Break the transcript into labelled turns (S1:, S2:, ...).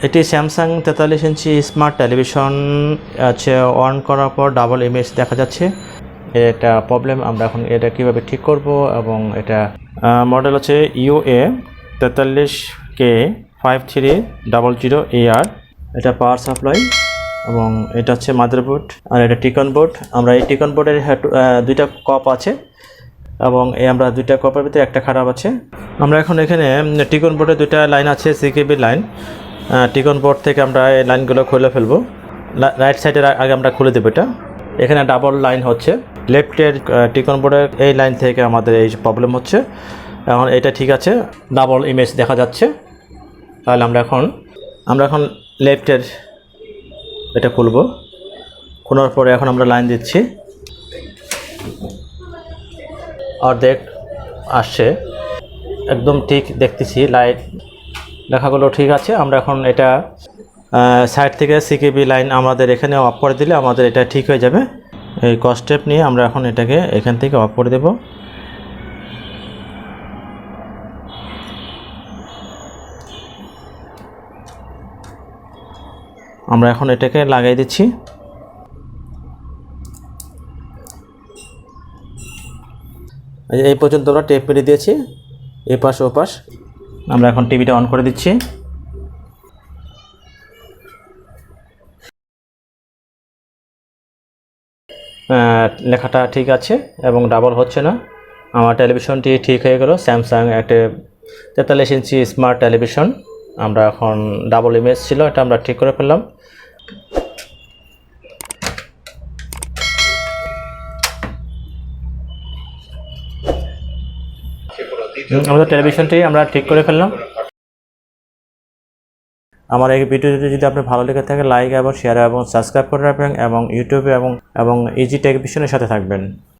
S1: এটি স্যামসাং 43 ইঞ্চি smart television আছে, on করার পর ডাবল ইমেজ দেখা যাচ্ছে। এটা প্রবলেম, আমরা এখন এটা কিভাবে ঠিক করব। এবং এটা মডেল হচ্ছে UA 43K 5300AR। এটা পাওয়ার সাপ্লাই এবং এটা হচ্ছে মাদারবোর্ড, আর এটা টিকন বোর্ড। আমরা এই টিকন বোর্ডের দুইটা কপ আছে এবং আমরা দুইটা কপের ভিতরে একটা খারাপ আছে। আমরা এখন এখানে টিকন বোর্ডে দুইটা লাইন আছে, CKB লাইন। টিকন বোর্ড থেকে আমরা এই লাইনগুলো খুলে ফেলবো। রাইট সাইডের আগে আমরা খুলে দেবো। এটা এখানে ডাবল লাইন হচ্ছে, লেফটের টিকন বোর্ডের এই লাইন থেকে আমাদের এই প্রবলেম হচ্ছে। এখন এটা ঠিক আছে, ডাবল ইমেজ দেখা যাচ্ছে। তাহলে আমরা এখন লেফটের এটা খুলবো। খোলার পরে এখন আমরা লাইন দিচ্ছি, অর্ধেক আসছে, একদম ঠিক দেখতেছি। লাইট লেখাগুলো ঠিক আছে। আমরা এখন এটা সাইড থেকে CKB লাইন আমাদের এখানে অফ করে দিলে আমাদের এটা ঠিক হয়ে যাবে। এই স্টেপ নিয়ে আমরা এখন এটাকে এখান থেকে অফ করে দেব। আমরা এখন এটাকে লাগিয়ে দিচ্ছি। এই পর্যন্ত আমরা টেপ মেরে দিয়েছি, এই পাশ ও পাশ। আমরা এখন টিভিটা অন করে দিচ্ছি। লেখাটা ঠিক আছে এবং ডাবল হচ্ছে না। আমার টেলিভিশনটি ঠিক হয়ে গেল। স্যামসাং একটা 43 ইঞ্চি স্মার্ট টেলিভিশন। আমরা এখন ডাবল ইমেজ ছিল, এটা আমরা ঠিক করে ফেললাম। আমাদের টেলিভিশনটি আমরা ঠিক করে ফেললাম। আমার এই ভিডিওটি যদি আপনার ভালো লেগে থাকে, লাইক এবং শেয়ার এবং সাবস্ক্রাইব করে রাখবেন এবং ইউটিউবে এবং ইজি টেলিভিশনের সাথে থাকবেন।